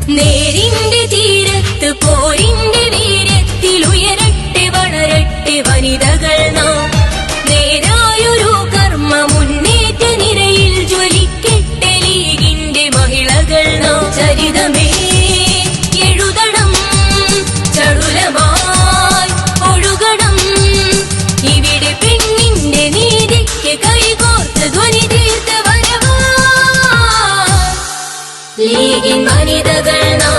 നേരിന്റെ തീരത്ത് പോരിന്റെ വീര്യത്തിൽ ഉയരട്ടെ വളരട്ടെ വനിതകൾ നാം. നേരായൊരു കർമ്മ മുന്നേറ്റ നിരയിൽ ജ്വലിക്കട്ടെ ലീഗിന്റെ മഹിളകൾ നാം. ചരിതമേ എഴുതണം, ചടുലമായി ഒഴുകണം, ഇവിടെ പെണ്ണിന്റെ നീതിക്ക് കൈകോർത്ത് ധ്വനി തീർത്ത വരവാ ലീഗിൻ വനിതകൾ നാം.